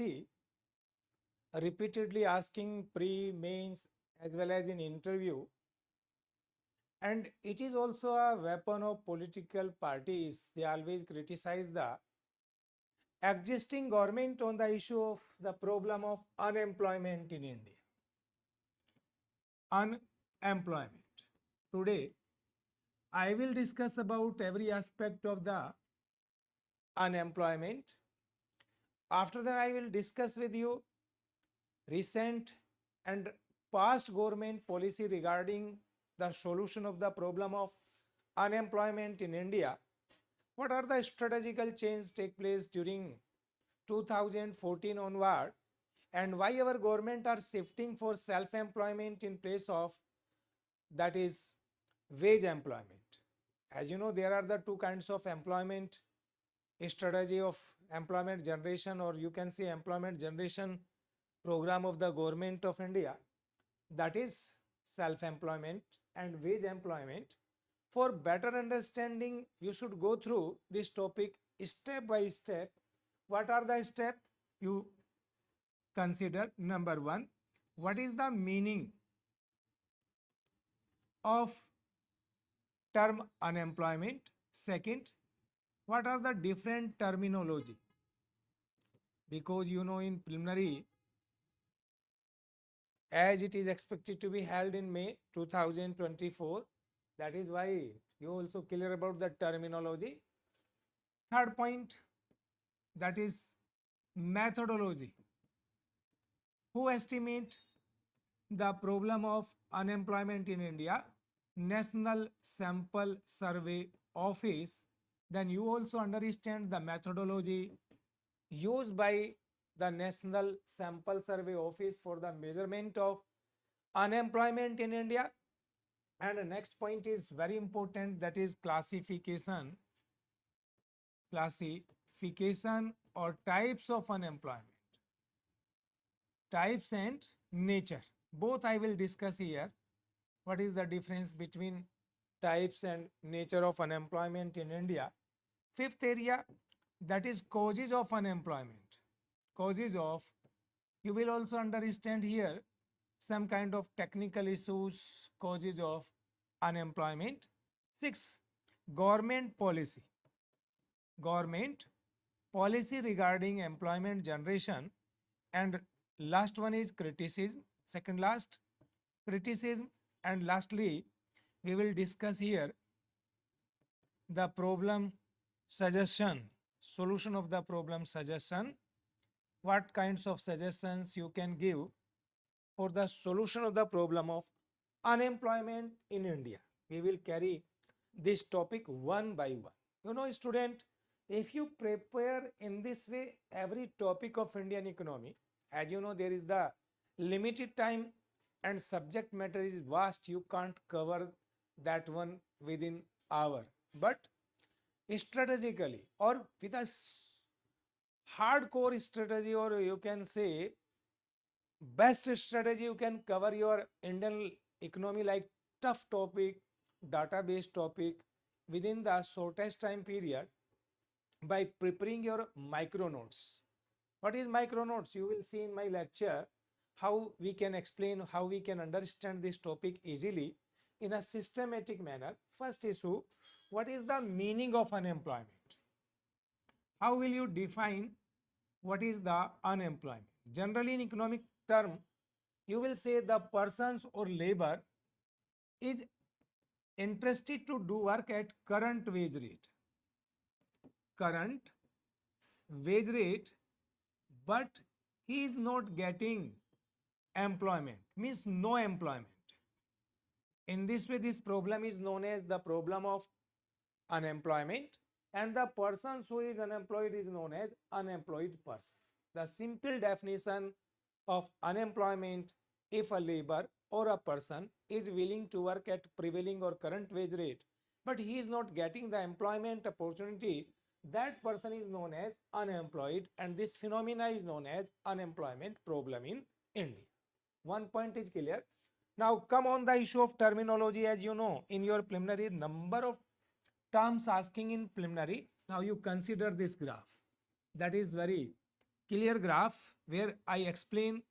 UPSC repeatedly asking pre, mains as well as in interview, and it is also a weapon of political parties. They always criticize the existing government on the issue of the problem of unemployment in India. Unemployment. Today, I will discuss about every aspect of the unemployment. After that, I will discuss with you recent and past government policy regarding the solution of the problem of unemployment in India. What are the strategical changes take place during 2014 onward, and why our government are shifting for self-employment in place of, that is, wage employment. As you know, there are the two kinds of employment strategy of employment generation, or you can say employment generation program of the government of India, that is self-employment and wage employment. For better understanding, you should go through this topic step by step. What are the steps? You consider. Number one, what is the meaning of term unemployment? Second, what are the different terminology? Because you know, in preliminary, as it is expected to be held in May 2024, that is why you also clear about the terminology. Third point, that is methodology. Who estimate the problem of unemployment in India? National Sample Survey Office. Then you also understand the methodology used by the National Sample Survey Office for the measurement of unemployment in India. And the next point is very important, that is classification. Classification or types of unemployment. Types and nature. Both I will discuss here. What is the difference between types and nature of unemployment in India? Fifth area, that is causes of unemployment. Causes of, you will also understand here some kind of technical issues, causes of unemployment. 6, government policy. Government policy regarding employment generation. And last one is criticism. Second last, criticism. And lastly, we will discuss here the problem suggestion, solution of the problem suggestion. What kinds of suggestions you can give for the solution of the problem of unemployment in India. We will carry this topic one by one. You know, student, if you prepare in this way every topic of Indian economy, as you know, there is the limited time and subject matter is vast, you can't cover that one within hour. But strategically, or with a hardcore strategy, or you can say best strategy, you can cover your Indian economy like tough topic, database topic within the shortest time period by preparing your micro notes. What is micro notes? You will see in my lecture how we can explain, how we can understand this topic easily in a systematic manner. First issue, what is the meaning of unemployment? How will you define what is the unemployment? Generally, in economic term, you will say the persons or labor is interested to do work at current wage rate. Current wage rate, but he is not getting employment, means no employment. In this way, this problem is known as the problem of unemployment, and the person who is unemployed is known as unemployed person. The simple definition of unemployment: if a labor or a person is willing to work at prevailing or current wage rate, but he is not getting the employment opportunity, that person is known as unemployed, and this phenomena is known as unemployment problem in India. One point is clear. Now come on the issue of terminology. As you know, in your preliminary, number of terms asking in preliminary. Now you consider this graph, that is very clear graph where I explain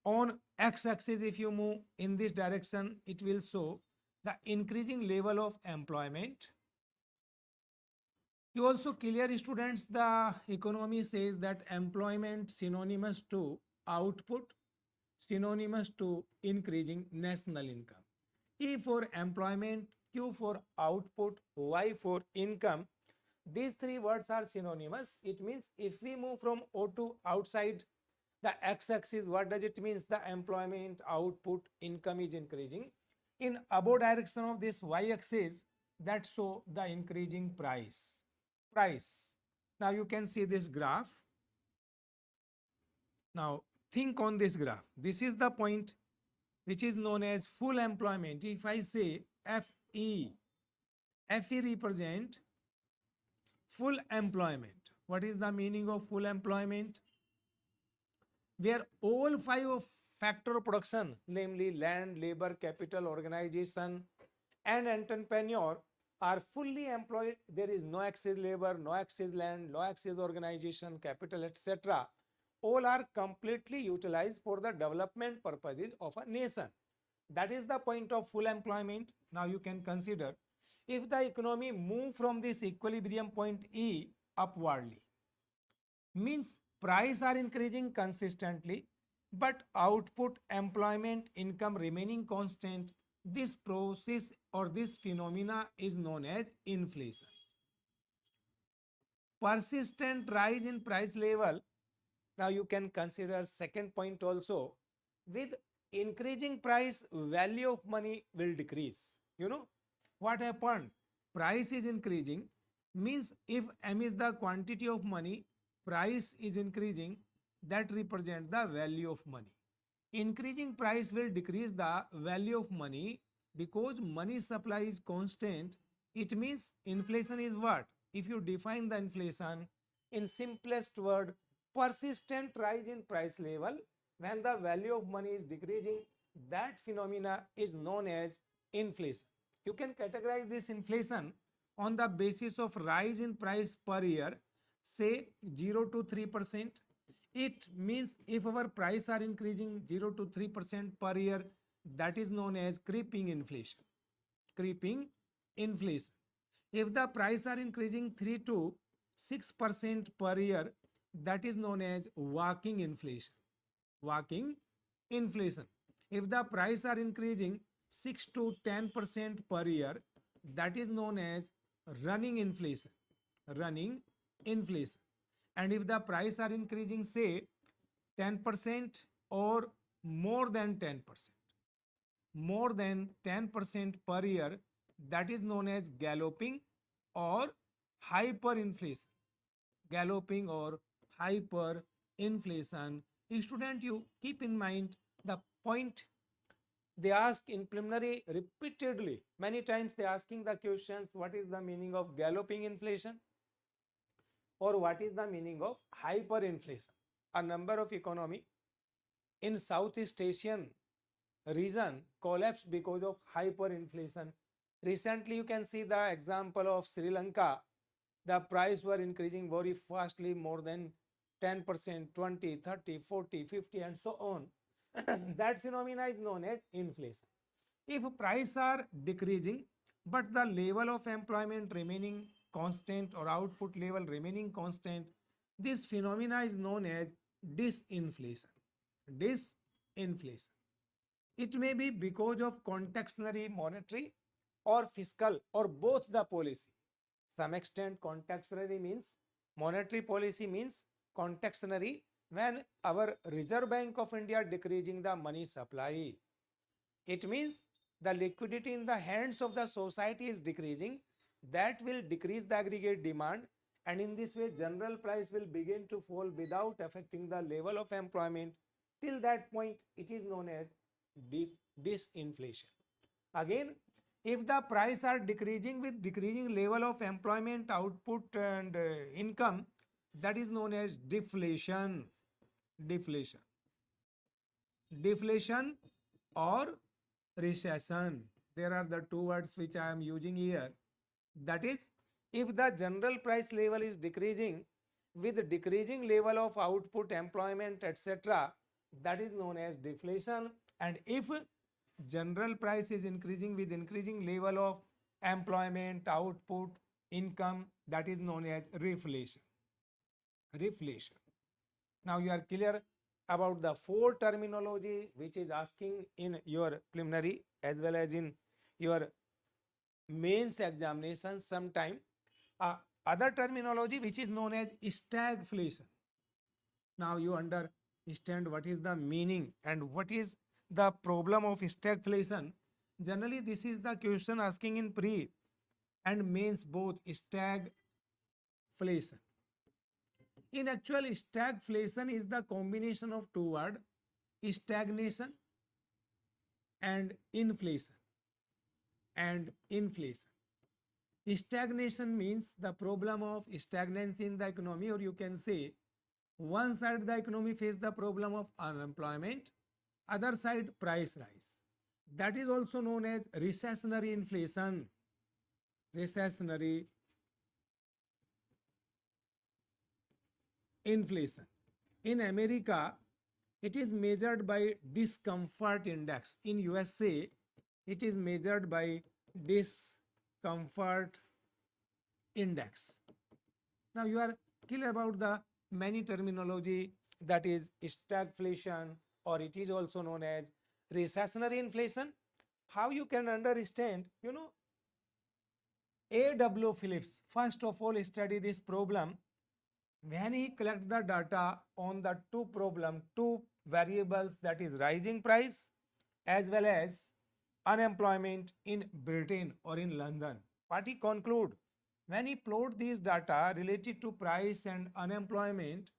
on x-axis. If you move in this direction, it will show the increasing level of employment. You also clear, students, the economy says that employment synonymous to output, synonymous to increasing national income. E for employment, Q for output, Y for income. These three words are synonymous. It means if we move from O to outside the x-axis, what does it mean? The employment, output, income is increasing. In above direction of this y-axis, that show the increasing price. Now you can see this graph. Now think on this graph. This is the point which is known as full employment. If I say FE, FE represent full employment. What is the meaning of full employment? Where all five of factor of production, namely land, labor, capital, organization, and entrepreneur, are fully employed. There is no excess labor, no excess land, no excess organization, capital, etc. All are completely utilized for the development purposes of a nation. That is the point of full employment. Now you can consider if the economy move from this equilibrium point E upwardly, means price are increasing consistently but output, employment, income remaining constant. This process or this phenomena is known as inflation. Persistent rise in price level. Now you can consider second point also. With increasing price, value of money will decrease. You know what happened? Price is increasing, means if M is the quantity of money, price is increasing, that represent the value of money. Increasing price will decrease the value of money because money supply is constant. It means inflation is what? If you define the inflation in simplest word, persistent rise in price level when the value of money is decreasing, that phenomena is known as inflation. You can categorize this inflation on the basis of rise in price per year, say 0 to 3%. It means if our price are increasing 0 to 3% per year, that is known as creeping inflation. Creeping inflation. If the price are increasing 3 to 6% per year, that is known as walking inflation. Walking inflation. If the price are increasing 6 to 10% per year, that is known as running inflation. Running inflation. And if the price are increasing say 10% or more than 10% per year, that is known as galloping or hyperinflation. Galloping or hyperinflation. Student, you keep in mind the point they ask in preliminary repeatedly. Many times they asking the questions, what is the meaning of galloping inflation or what is the meaning of hyperinflation? A number of economy in Southeast Asian region collapsed because of hyperinflation. Recently you can see the example of Sri Lanka. The price were increasing very fastly, more than 10%, 20, 30, 40, 50 and so on. That phenomena is known as inflation. If prices are decreasing but the level of employment remaining constant or output level remaining constant, this phenomena is known as disinflation. Disinflation. It may be because of contextually monetary or fiscal or both the policy. Some extent contextually means monetary policy means contextually when our Reserve Bank of India decreasing the money supply. It means the liquidity in the hands of the society is decreasing. That will decrease the aggregate demand, and in this way general price will begin to fall without affecting the level of employment. Till that point it is known as disinflation. Again, if the price are decreasing with decreasing level of employment, output and income, that is known as deflation. Deflation. Deflation or recession. There are the two words which I am using here. That is, if the general price level is decreasing with decreasing level of output, employment, etc., that is known as deflation. And if general price is increasing with increasing level of employment, output, income, that is known as reflation. Reflation. Now you are clear about the four terminology which is asking in your preliminary as well as in your mains examination sometime. Other terminology which is known as stagflation. Now you understand what is the meaning and what is the problem of stagflation. Generally, this is the question asking in pre and mains both, stagflation. In actual, stagflation is the combination of two words, stagnation and inflation. And inflation. Stagnation means the problem of stagnancy in the economy, or you can say one side the economy face the problem of unemployment, other side price rise. That is also known as recessionary inflation. Recessionary inflation. In America, it is measured by discomfort index. In USA, it is measured by discomfort index. Now you are clear about the many terminology, that is stagflation, or it is also known as recessionary inflation. How you can understand? A.W. Phillips first of all study this problem when he collect the data on the two variables, that is rising price as well as unemployment in Britain or in London. What he conclude? When he plot these data related to price and unemployment,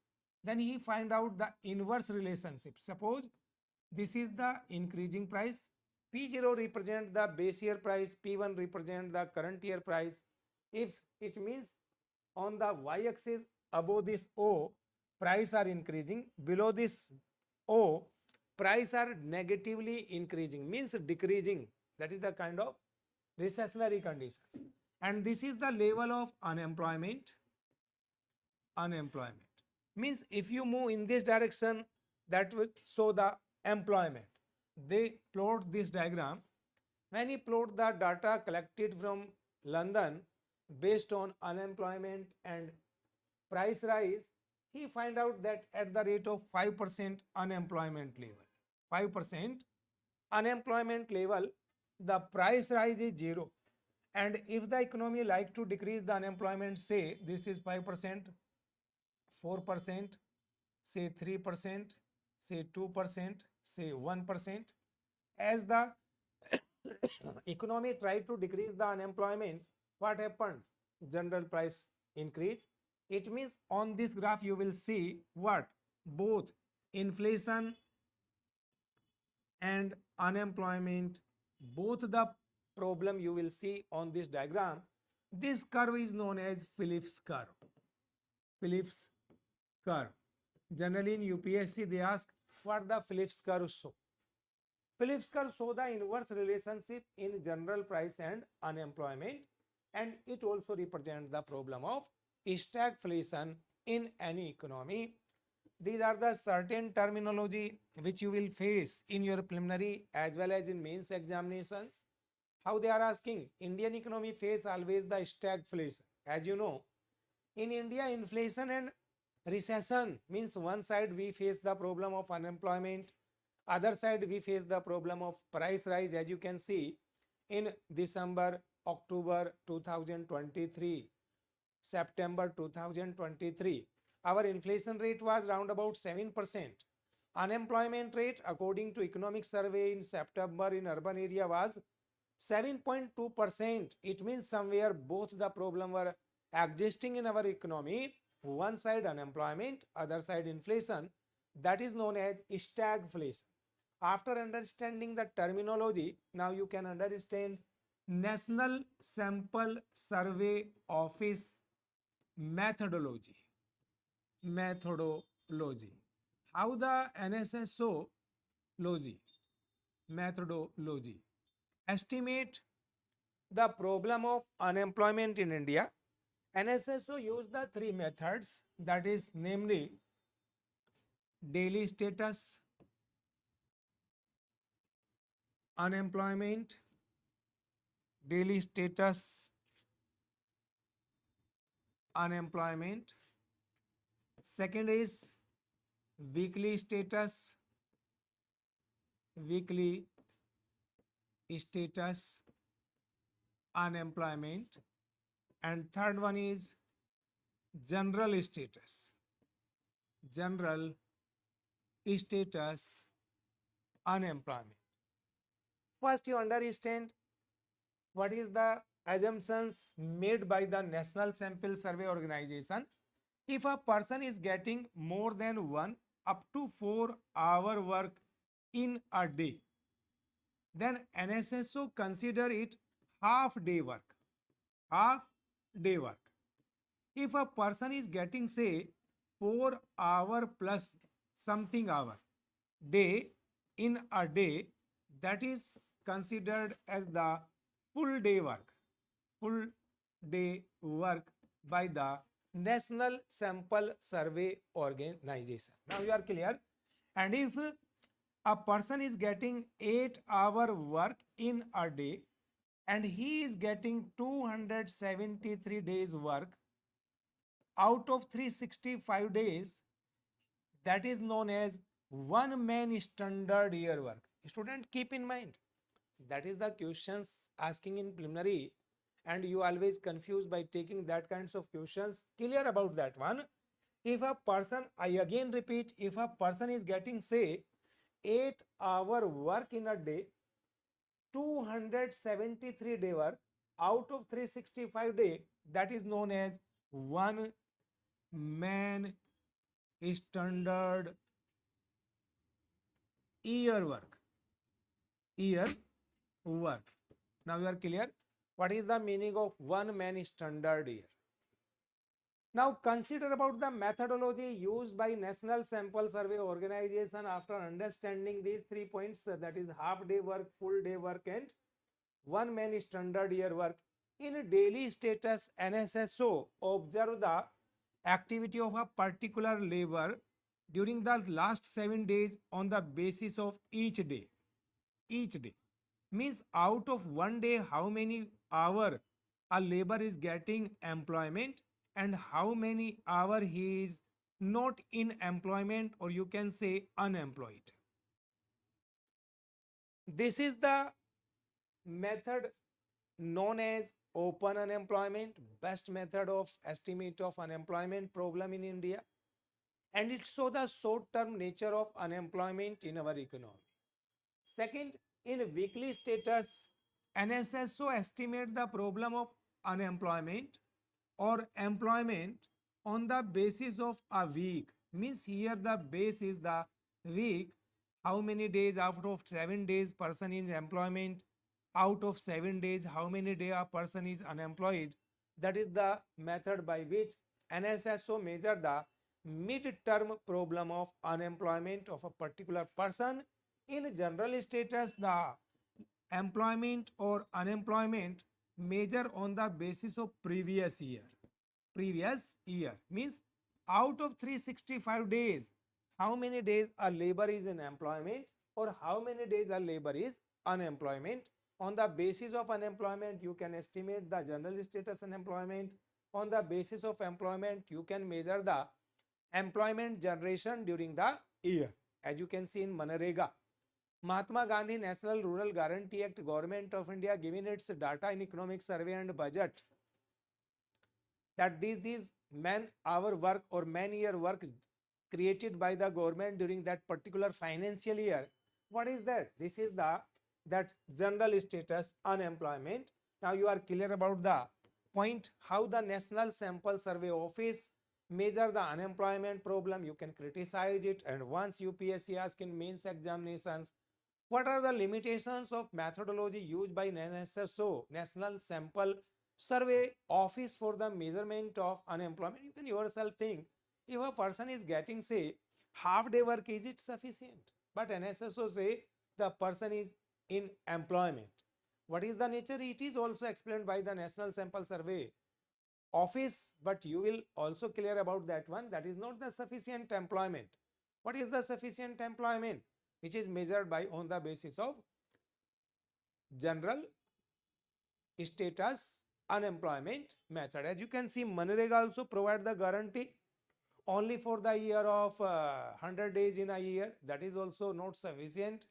then he find out the inverse relationship. Suppose this is the increasing price, P0 represent the base year price, P1 represent the current year price. If it means on the y-axis above this O, price are increasing, below this O, price are negatively increasing, means decreasing. That is the kind of recessionary conditions. And this is the level of unemployment. Unemployment means if you move in this direction, that will show the employment. They plot this diagram. When he plot the data collected from London based on unemployment and price rise, he find out that at the rate of 5% unemployment level, 5% unemployment level, the price rise is 0. And if the economy like to decrease the unemployment, say this is 5%, 4%, say 3%, say 2%, say 1%, as the economy tried to decrease the unemployment, what happened? General price increase. It means on this graph you will see what? Both inflation and unemployment, both the problem you will see on this diagram. This curve is known as Phillips curve. Phillips curve. Generally in UPSC they ask what the Phillips curve show. Phillips curve show the inverse relationship in general price and unemployment, and it also represents the problem of stagflation in any economy. These are the certain terminology which you will face in your preliminary as well as in mains examinations. How they are asking? Indian economy face always the stagflation. As you know, in India, inflation and recession means one side we face the problem of unemployment, other side we face the problem of price rise. As you can see, in December, October 2023, September 2023, our inflation rate was round about 7%. Unemployment rate according to economic survey in September in urban area was 7.2%. It means somewhere both the problem were existing in our economy. One side unemployment, other side inflation. That is known as stagflation. After understanding the terminology, now you can understand National Sample Survey Office methodology. Methodology. How the NSSO logy, methodology, estimate the problem of unemployment in India NSSO use the three methods, that is namely daily status, unemployment, daily status, unemployment. Second is weekly status, weekly status, unemployment. And third one is general status, general status, unemployment. First, you understand what is the assumptions made by the National Sample Survey Organization. If a person is getting more than 1 up to 4 hour work in a day, then NSSO consider it half day work, half day work. If a person is getting say 4 hour plus something hour day in a day, that is considered as the full day work, full day work by the National Sample Survey Organization. Now you are clear. And if a person is getting 8 hour work in a day and he is getting 273 days work out of 365 days, that is known as one man standard year work. Student, keep in mind, that is the questions asking in preliminary, and you always confused by taking that kinds of questions. Clear about that one. If a person, I again repeat, if a person is getting say 8 hour work in a day, 273 day work out of 365 day, that is known as one man standard year work, year work. Now you are clear what is the meaning of one man standard year. Now consider about the methodology used by National Sample Survey Organization after understanding these 3 points, that is half day work, full day work and one man standard year work. In daily status, NSSO observe the activity of a particular labor during the last 7 days on the basis of each day. Each day means out of one day how many hour a labor is getting employment and how many hour he is not in employment, or you can say unemployed. This is the method known as open unemployment, best method of estimate of unemployment problem in India, and it shows the short term nature of unemployment in our economy. Second, in weekly status, NSSO estimate the problem of unemployment or employment on the basis of a week. Means here the base is the week. How many days out of 7 days person is employment, out of 7 days how many days a person is unemployed. That is the method by which NSSO measure the mid-term problem of unemployment of a particular person. In general status, the employment or unemployment measure on the basis of previous year. Previous year means out of 365 days, how many days a labor is in employment or how many days a labor is unemployment. On the basis of unemployment, you can estimate the general status unemployment. On the basis of employment, you can measure the employment generation during the year. As you can see in Manrega, Mahatma Gandhi National Rural Guarantee Act, Government of India given its data in economic survey and budget that this is man hour work or man year work created by the government during that particular financial year. What is that? This is the that general status unemployment. Now you are clear about the point how the National Sample Survey Office measure the unemployment problem. You can criticize it, and once UPSC ask in mains examinations, what are the limitations of methodology used by NSSO, National Sample Survey Office, for the measurement of unemployment? You can yourself think, if a person is getting say half day work, is it sufficient? But NSSO say the person is in employment. What is the nature? It is also explained by the National Sample Survey office, but you will also clear about that one. That is not the sufficient employment. What is the sufficient employment? Which is measured by on the basis of general status unemployment method. As you can see, Manrega also provide the guarantee only for the year of 100 days in a year. That is also not sufficient,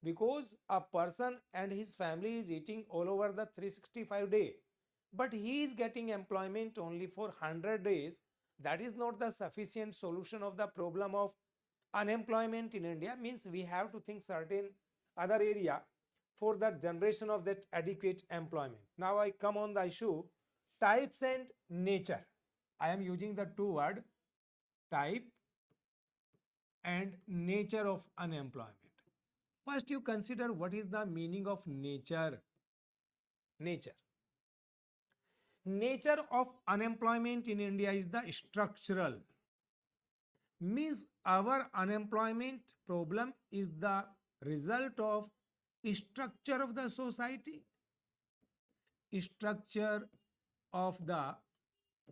because a person and his family is eating all over the 365 day, but he is getting employment only for 100 days. That is not the sufficient solution of the problem of unemployment in India. Means we have to think certain other area for the generation of that adequate employment. Now I come on the issue types and nature. I am using the two word type and nature of unemployment. First, you consider what is the meaning of nature. Nature. Nature of unemployment in India is the structural. Means our unemployment problem is the result of structure of the society, structure of the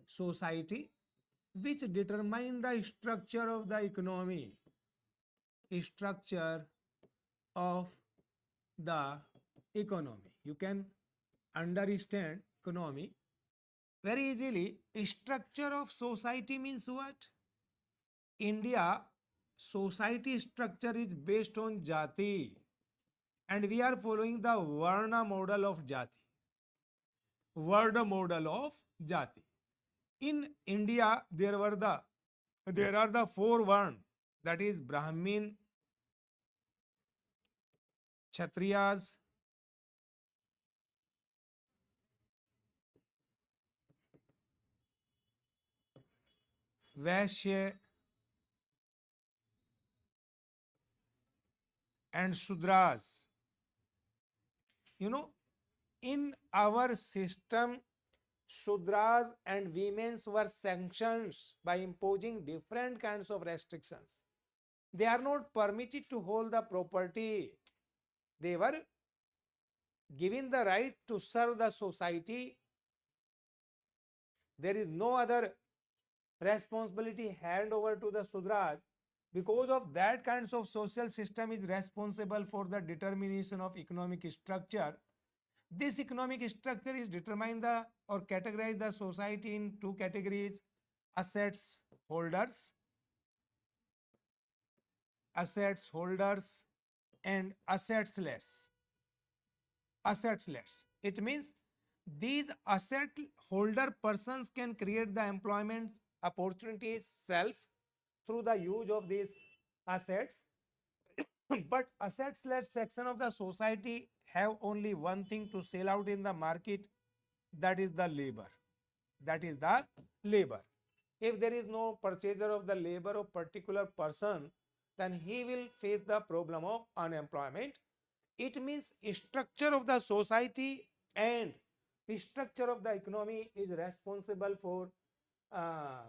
society, which determine the structure of the economy, structure of the economy. You can understand economy very easily. Structure of society means what? India society structure is based on jati, and we are following the Varna model of jati. Varna model of jati. In India, there are the four Varna, that is Brahmin, Kshatriyas, Vaishya, and Shudras. You know, in our system, Shudras and women's were sanctioned by imposing different kinds of restrictions. They are not permitted to hold the property. They were given the right to serve the society. There is no other responsibility hand over to the Sudras. Because of that kinds of social system is responsible for the determination of economic structure. This economic structure is determine the or categorize the society in two categories: assets holders, and assetsless. Assetsless. It means these asset holder persons can create the employment opportunities self through the use of these assets. But assetsless section of the society have only one thing to sell out in the market, that is the labor. That is the labor. If there is no purchaser of the labor of particular person, then he will face the problem of unemployment. It means structure of the society and structure of the economy is responsible for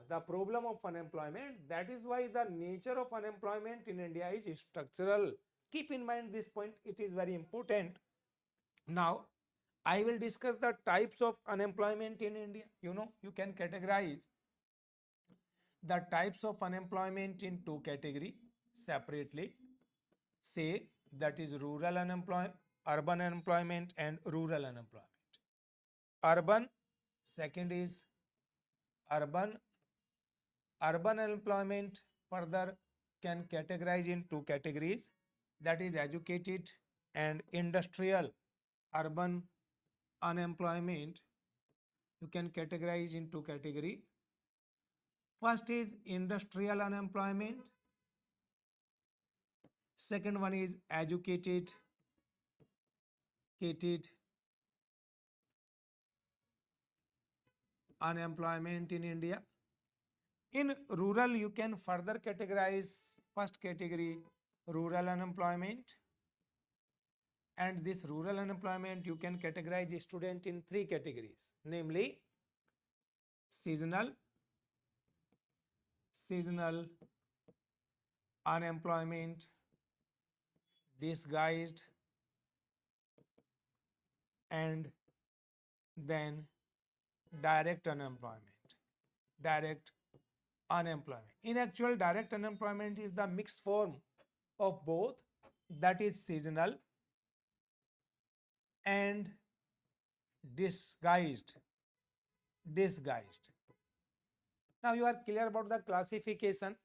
the problem of unemployment. That is why the nature of unemployment in India is structural. Keep in mind this point, it is very important. Now, I will discuss the types of unemployment in India. You can categorize the types of unemployment in two categories separately. Say that is rural unemployment, urban unemployment and rural unemployment. Urban, second is urban. Urban unemployment further can categorize in two categories, that is educated and industrial. Urban unemployment you can categorize in two categories. First is industrial unemployment. Second one is educated unemployment in India. In rural, you can further categorize first category rural unemployment, and this rural unemployment you can categorize student in three categories, namely seasonal unemployment, disguised, and then direct unemployment. direct unemployment. In actual, direct unemployment is the mixed form of both, that is seasonal and disguised. Disguised. Now you are clear about the classification.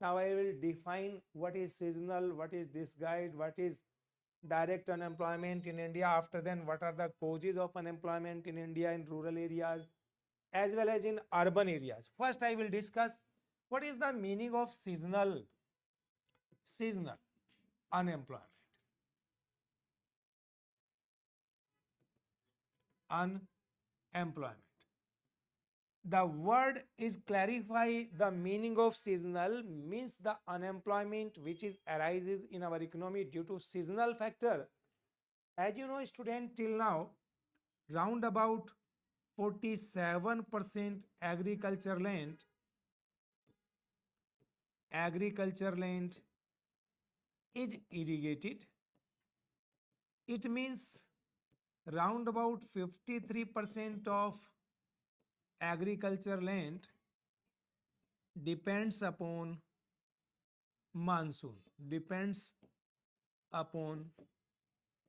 Now I will define what is seasonal, what is disguised, what is direct unemployment in India. After then, what are the causes of unemployment in India in rural areas as well as in urban areas. First, I will discuss what is the meaning of seasonal unemployment. Unemployment. The word is clarify the meaning of seasonal means the unemployment which is arises in our economy due to seasonal factor. As you know, student, till now round about 47% agriculture land is irrigated. It means round about 53% of agriculture land depends upon monsoon, depends upon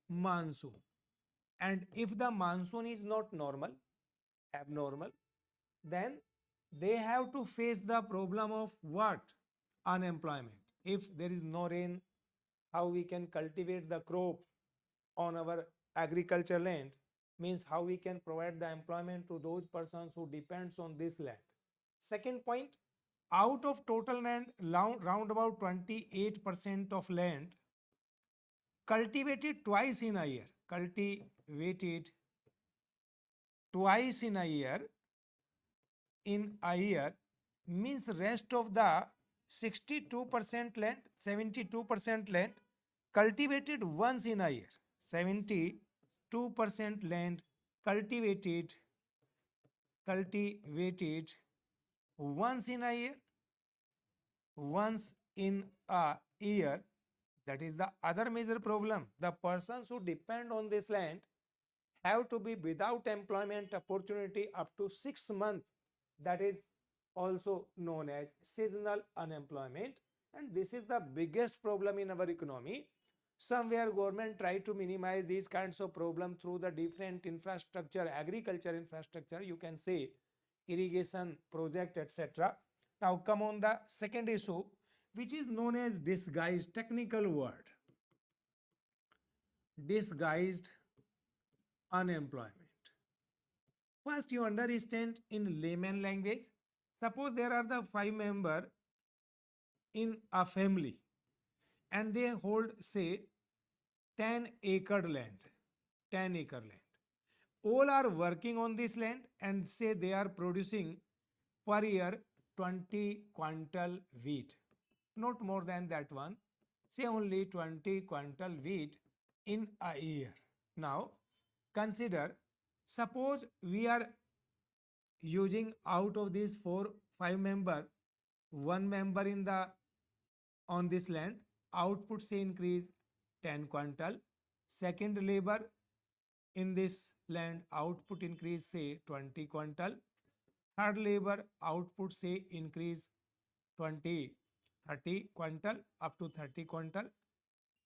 monsoon. And if the monsoon is not normal, abnormal, then they have to face the problem of what? Unemployment. If there is no rain, how we can cultivate the crop on our agriculture land, means how we can provide the employment to those persons who depends on this land. Second point, out of total land, round about 28% of land cultivated twice in a year, cultivated twice in a year means rest of the 62% land, 72% land cultivated once in a year. 72% land cultivated once in a year, once in a year. That is the other major problem. The persons who depend on this land have to be without employment opportunity up to 6 months. That is also known as seasonal unemployment, and this is the biggest problem in our economy. Somewhere government try to minimize these kinds of problem through the different infrastructure, agriculture infrastructure, you can say irrigation project, etc. Now come on the second issue, which is known as disguised, technical word, disguised unemployment. First, you understand in layman language. Suppose there are the 5 members in a family and they hold say 10-acre land. 10-acre land. All are working on this land and say they are producing per year 20 quintal wheat. Not more than that one. Say only 20 quintal wheat in a year. Now consider, suppose we are using out of these 5 member, one member in the on this land, output say increase 10 quintal. Second labor in this land, output increase say 20 quintal. Third labor output say increase 20, 30 quintal up to 30 quintal.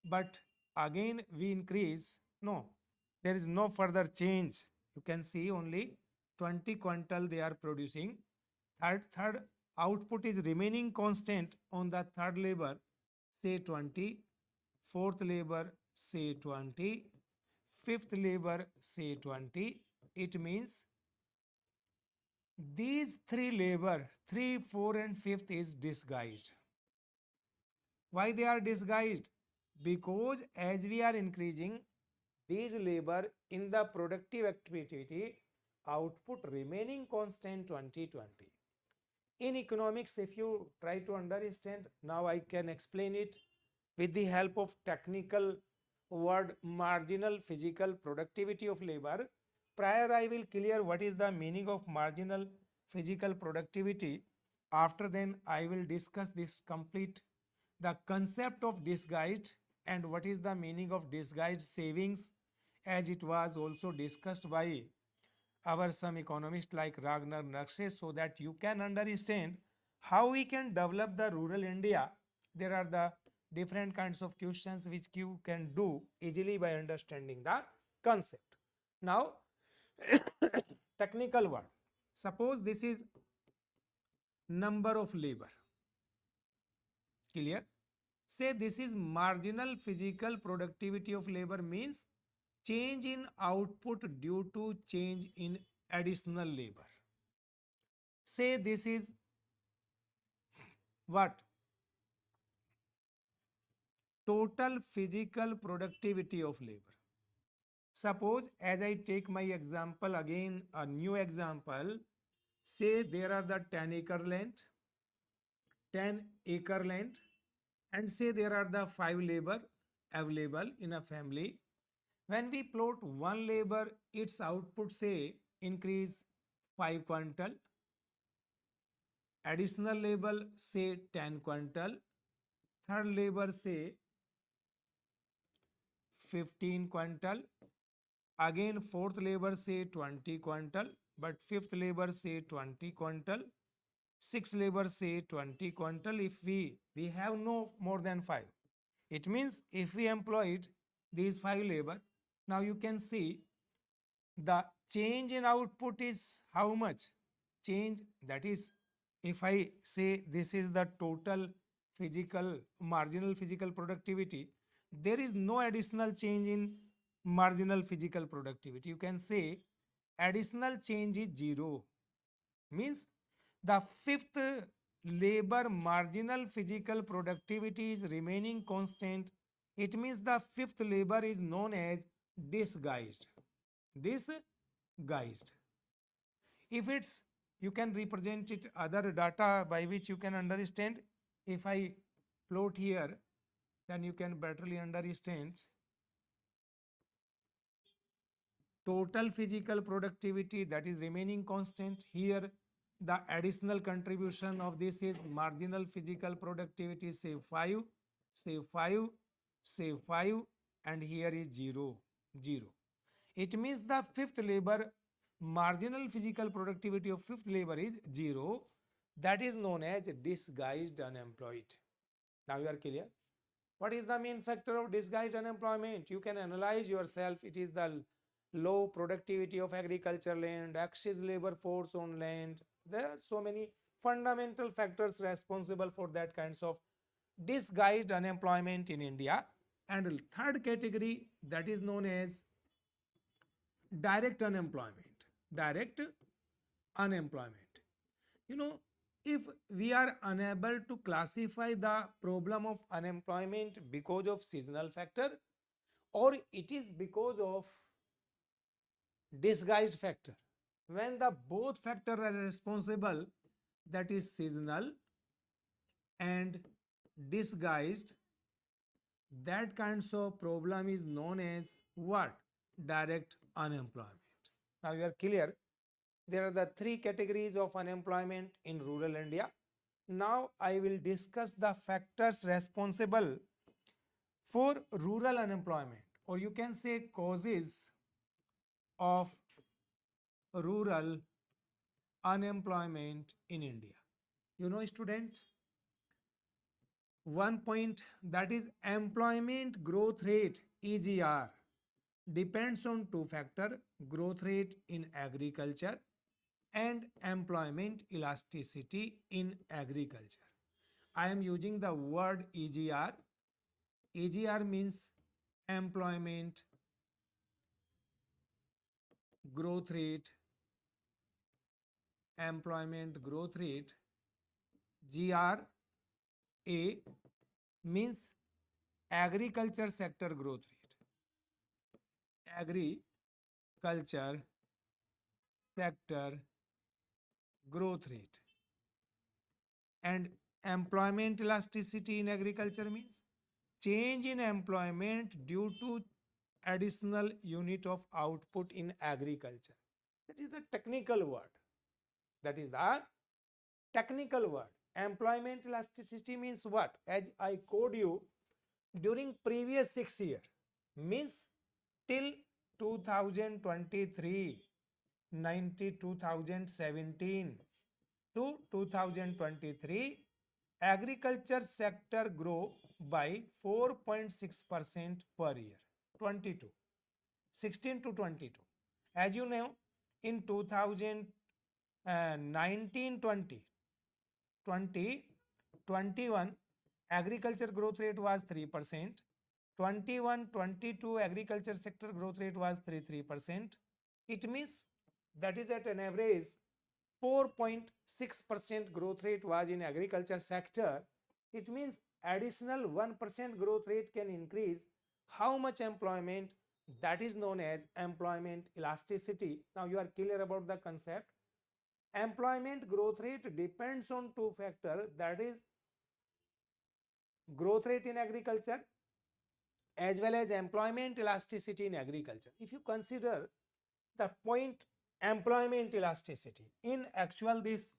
But again we increase, no, there is no further change. You can see only 20 quintal they are producing. Third output is remaining constant on the third labor, say 20, fourth labor say 20, fifth labor say 20. It means these 3 labor, 3, 4 and 5th is disguised. Why they are disguised? Because as we are increasing these labor in the productive activity, output remaining constant 2020. In economics, if you try to understand, now I can explain it with the help of technical word marginal physical productivity of labor. Prior I will clear what is the meaning of marginal physical productivity. After then I will discuss this complete the concept of disguised and what is the meaning of disguised savings, as it was also discussed by our some economists like Ragnar Narshe, so that you can understand how we can develop the rural India. There are the different kinds of questions which you can do easily by understanding the concept. Now, technical word. Suppose this is number of labor. Clear? Say this is marginal physical productivity of labor, means change in output due to change in additional labor. Say this is what? Total physical productivity of labor. Suppose as I take my example again, a new example, say there are the 10 acre land, and say there are the 5 labor available in a family. When we plot one labor, its output say increase 5 quintal, additional labor say 10 quintal, third labor say 15 quintal, again fourth labor say 20 quintal, but fifth labor say 20 quintal, sixth labor say 20 quintal. If we have no more than 5, it means if we employed these 5 labor, now you can see the change in output is how much? Change, that is, if I say this is the total physical, marginal physical productivity, there is no additional change in marginal physical productivity. You can say additional change is 0, means the fifth labor marginal physical productivity is remaining constant. It means the fifth labor is known as disguised. Disguised. If it's, you can represent it other data by which you can understand. If I plot here, then you can betterly understand total physical productivity, that is remaining constant. Here the additional contribution of this is marginal physical productivity, say 5, say 5, say 5, and here is 0, 0. It means the fifth labor, marginal physical productivity of fifth labor is 0. That is known as disguised unemployed. Now you are clear? What is the main factor of disguised unemployment? You can analyze yourself. It is the low productivity of agriculture land, excess labor force on land. There are so many fundamental factors responsible for that kinds of disguised unemployment in India. And third category, that is known as direct unemployment. Direct unemployment. You know, if we are unable to classify the problem of unemployment because of seasonal factor, or it is because of disguised factor, when the both factor are responsible, that is seasonal and disguised, that kinds of problem is known as what? Direct unemployment. Now you are clear? There are the 3 categories of unemployment in rural India. Now I will discuss the factors responsible for rural unemployment, or you can say causes of rural unemployment in India. You know, students, one point, that is employment growth rate EGR depends on 2 factors: growth rate in agriculture and employment elasticity in agriculture. I am using the word EGR. EGR means employment growth rate, employment growth rate. GRA means agriculture sector growth rate. Agriculture sector growth rate. And employment elasticity in agriculture means change in employment due to additional unit of output in agriculture. That is the technical word. That is the technical word. Employment elasticity means what? As I code you, during previous 6 years, means till 2023, 2017 to 2023, agriculture sector grow by 4.6% per year, 22, 16 to 22. As you know, in 2019-20, 2021 agriculture growth rate was 3%, 21-22 agriculture sector growth rate was 3%. It means that is at an average 4.6% growth rate was in agriculture sector. It means additional 1% growth rate can increase how much employment? That is known as employment elasticity. Now you are clear about the concept. Employment growth rate depends on two factors, that is growth rate in agriculture as well as employment elasticity in agriculture. If you consider the point employment elasticity, in actual this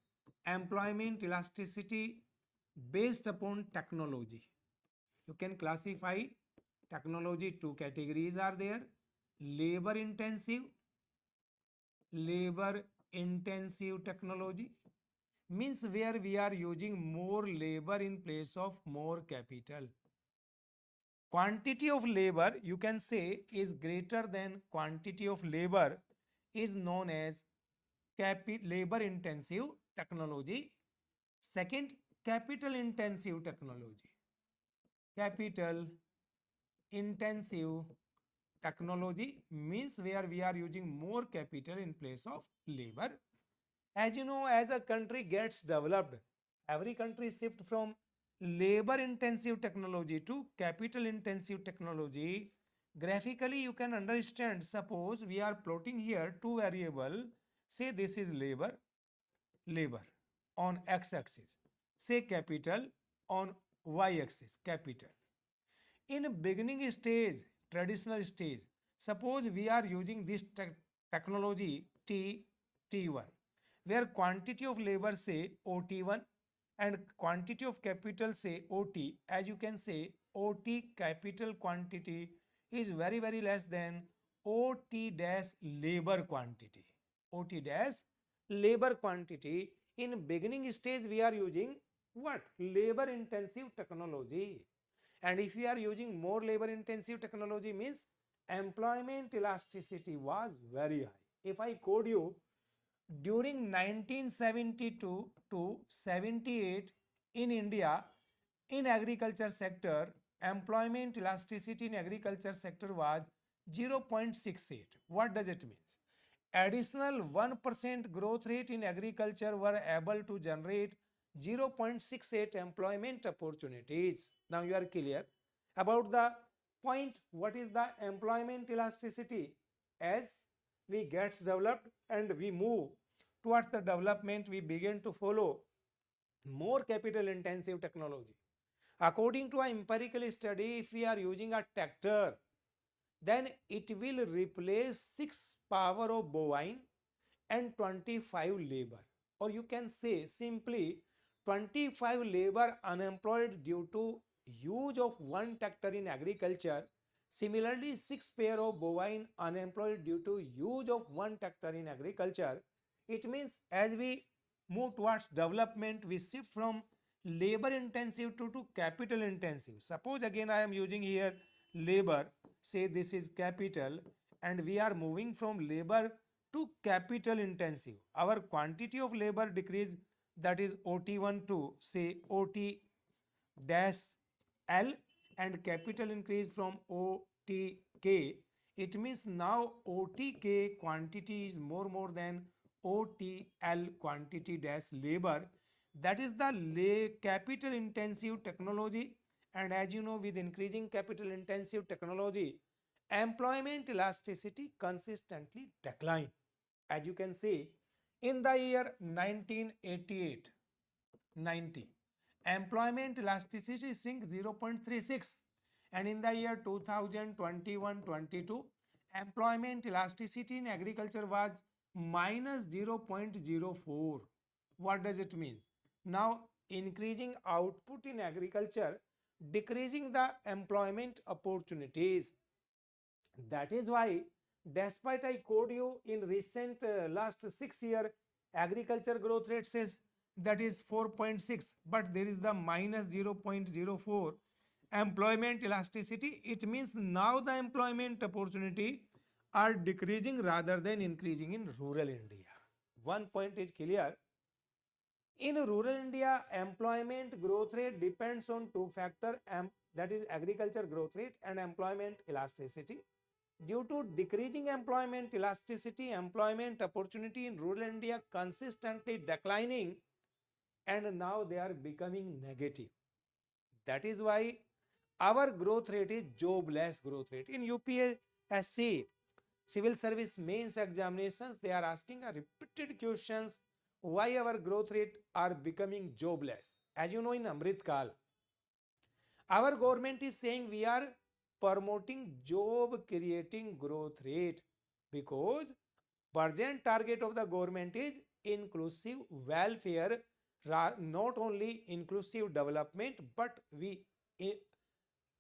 employment elasticity based upon technology, you can classify technology, two categories are there: labor intensive technology, means where we are using more labor in place of more capital. Quantity of labor you can say is greater than quantity of labor is known as labor intensive technology. Second, capital intensive technology. Capital intensive technology means where we are using more capital in place of labor. As you know, as a country gets developed, every country shift from labor intensive technology to capital intensive technology. Graphically you can understand, suppose we are plotting here two variable, say this is labor on x-axis, say capital on y-axis, capital. In beginning stage, traditional stage, suppose we are using this technology T1, where quantity of labor say OT1 and quantity of capital say OT. As you can say, OT capital quantity is very less than OT dash labor quantity. OT dash labor quantity. In beginning stage we are using what? Labor intensive technology. And if we are using more labor intensive technology means employment elasticity was very high. If I quote you, during 1972 to 78 in India, in agriculture sector, employment elasticity in agriculture sector was 0.68. What does it mean? Additional 1% growth rate in agriculture were able to generate 0.68 employment opportunities. Now you are clear about the point, what is the employment elasticity? As we gets developed and we move towards the development, we begin to follow more capital intensive technology. According to an empirical study, if we are using a tractor, then it will replace 6 power of bovine and 25 labor, or you can say simply 25 labor unemployed due to use of one tractor in agriculture. Similarly, 6 pair of bovine unemployed due to use of one tractor in agriculture. It means as we move towards development, we shift from labor intensive to capital intensive. Suppose again I am using here labor, say this is capital, and we are moving from labor to capital intensive. Our quantity of labor decrease, that is OT1 to say OT dash L, and capital increase from OTK. It means now OTK quantity is more than OTL quantity dash labor. That is the capital intensive technology. And as you know, with increasing capital intensive technology, employment elasticity consistently decline. As you can see, in the year 1988 90, employment elasticity shrink 0.36, and in the year 2021-22, employment elasticity in agriculture was minus 0.04. What does it mean? Now increasing output in agriculture, decreasing the employment opportunities. That is why Despite I quote you in recent last 6 year agriculture growth rate says that is 4.6, but there is the minus 0.04 employment elasticity. It means now the employment opportunity are decreasing rather than increasing in rural India. One point is clear. In rural India, employment growth rate depends on two factors, that is agriculture growth rate and employment elasticity. Due to decreasing employment elasticity, employment opportunity in rural India consistently declining, and now they are becoming negative. That is why our growth rate is jobless growth rate. In UPSC, civil service mains examinations, they are asking a repeated questions why our growth rate are becoming jobless. As you know, in Amrit Kal, our government is saying we are promoting job creating growth rate because present target of the government is inclusive welfare, not only inclusive development, but we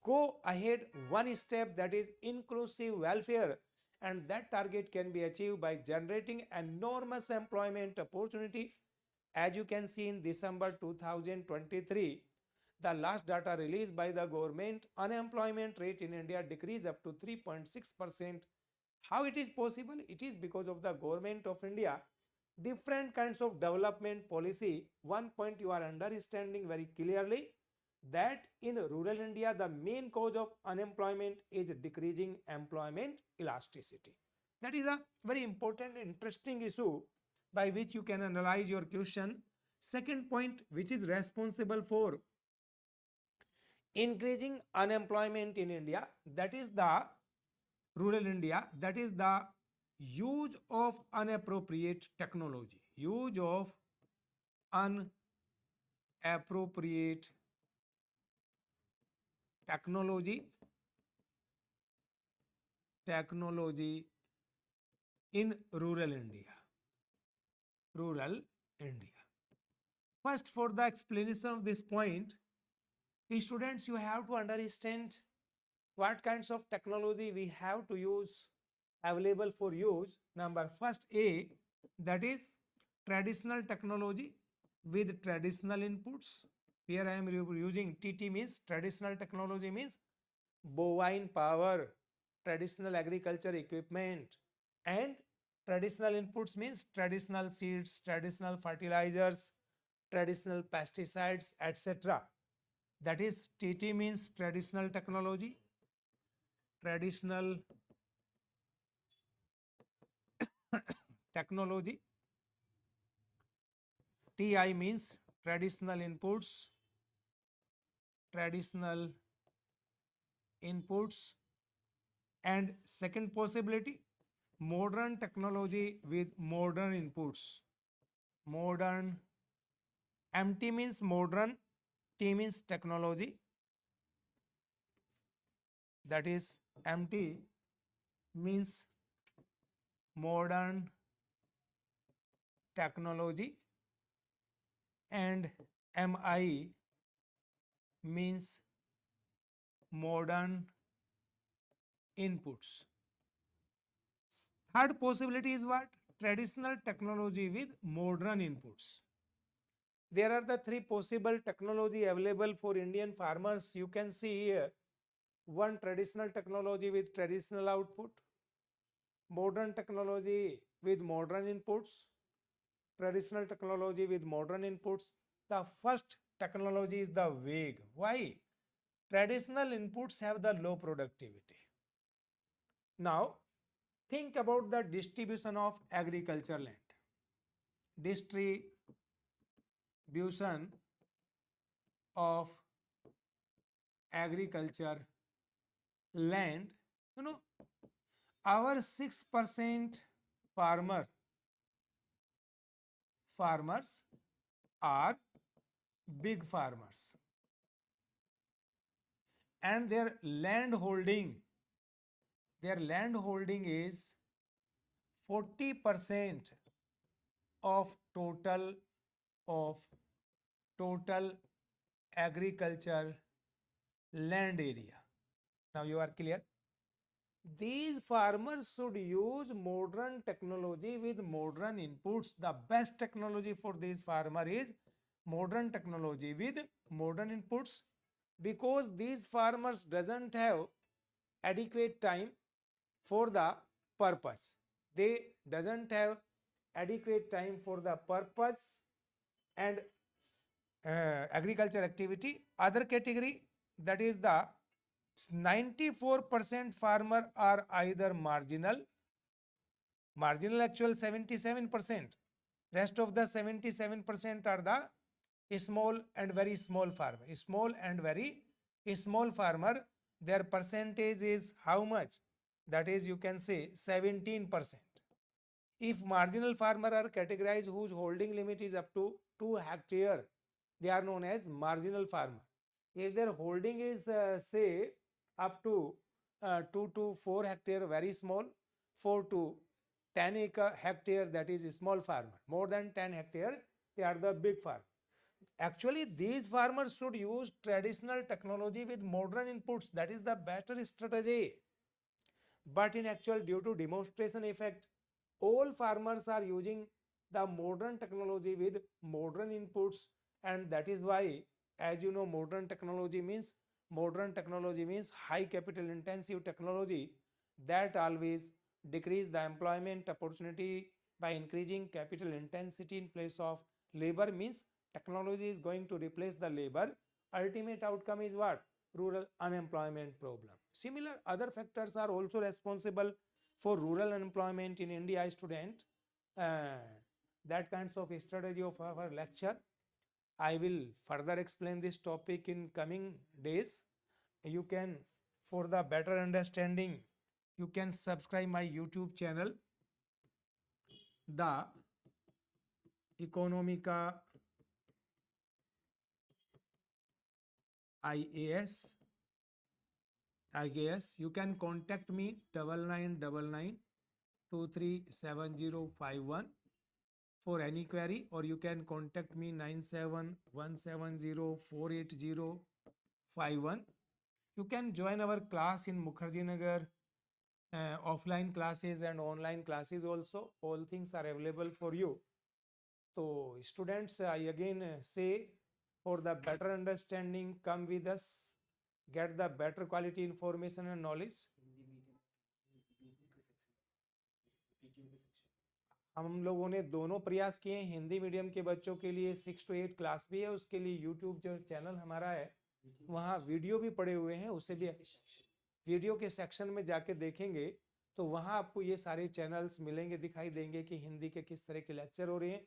go ahead one step, that is inclusive welfare, and that target can be achieved by generating enormous employment opportunity. As you can see in December 2023, the last data released by the government, unemployment rate in India decreased up to 3.6%. How it is possible? It is because of the government of India different kinds of development policy. One point you are understanding very clearly, that in rural India the main cause of unemployment is decreasing employment elasticity. That is a very important interesting issue by which you can analyze your question. Second point, which is responsible for increasing unemployment in India, that is the rural India, that is the use of inappropriate technology. Use of inappropriate technology in rural India. Rural India. First, for the explanation of this point, students, you have to understand what kinds of technology we have to use, available for use. Number first, A, that is traditional technology with traditional inputs. Here I am using TT, means traditional technology means bovine power, traditional agriculture equipment, and traditional inputs means traditional seeds, traditional fertilizers, traditional pesticides, etc. That is TT means traditional technology, traditional technology. TI means traditional inputs, traditional inputs. And second possibility, modern technology with modern inputs. Modern, MT means modern, T means technology. That is MT means modern technology, and MI means modern inputs. Third possibility is what? Traditional technology with modern inputs. There are the three possible technology available for Indian farmers. You can see here, one, traditional technology with traditional output, modern technology with modern inputs, traditional technology with modern inputs. The first technology is the vague. Why? Traditional inputs have the low productivity. Now, think about the distribution of agriculture land. Distribution of agriculture land. You know, our 6% farmers are big farmers, and their land holding is 40% of of total agriculture land area. Now you are clear? these farmers should use modern technology with modern inputs. The best technology for this farmer is modern technology with modern inputs, because these farmers doesn't have adequate time for the purpose. They doesn't have adequate time for the purpose and agriculture activity. Other category, that is the 94% farmer are either marginal actual 77%. Rest of the 77% are the small and very small farmer. Small and very small farmer, their percentage is how much? That is, you can say 17%. If marginal farmer are categorized whose holding limit is up to 2 hectare, they are known as marginal farmer. If their holding is say up to 2 to 4 hectare, very small, 4 to 10 hectare, that is small farmer. More than 10 hectare, they are the big farmer. Actually, these farmers should use traditional technology with modern inputs. That is the better strategy. But in actual, due to demonstration effect, all farmers are using the modern technology with modern inputs, and that is why, as you know, modern technology means high capital intensive technology that always decrease the employment opportunity by increasing capital intensity in place of labor. Means technology is going to replace the labor. Ultimate outcome is what? Rural unemployment problem. Similar other factors are also responsible for rural unemployment in India, student. That kinds of strategy of our lecture. I will further explain this topic in coming days. You can, for the better understanding, you can subscribe my YouTube channel, The Economica IAS. You can contact me 9999237051 for any query, or you can contact me 9717048051. You can join our class in Mukherjee Nagar, offline classes and online classes also. All things are available for you. So students, I again say, for the better understanding, come with us, get the better quality information and knowledge. हम लोगों ने दोनों प्रयास किए हैं। Hindi medium के बच्चों के लिए 6 to 8 क्लास भी है, उसके लिए यूट्यूब जो चैनल हमारा है वहाँ वीडियो भी पड़े हुए हैं, उसे भी वीडियो के सेक्शन में जाके देखेंगे तो वहाँ आपको ये सारे चैनल्स मिलेंगे, दिखाई देंगे कि हिंदी के किस तरह के लेक्चर हो रहे हैं.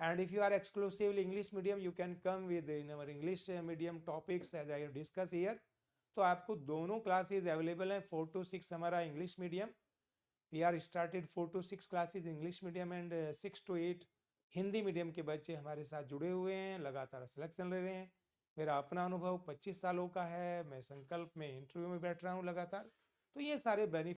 And if you are exclusively English medium, you can come with in our English medium topics as I discuss here. तो आपको दोनों क्लासेस अवेलेबल हैं. 4 to 6 हमारा English medium, we are started 4 to 6 classes English medium, and 6 to 8 Hindi medium के बच्चे हमारे साथ जुड़े हुए हैं, लगातार सिलेक्शन ले रहे हैं. मेरा अपना अनुभव 25 सालों का है, मैं संकल्प में इंटरव्यू में बैठ रहा हूँ लगातार. तो ये सारे बेनिफिट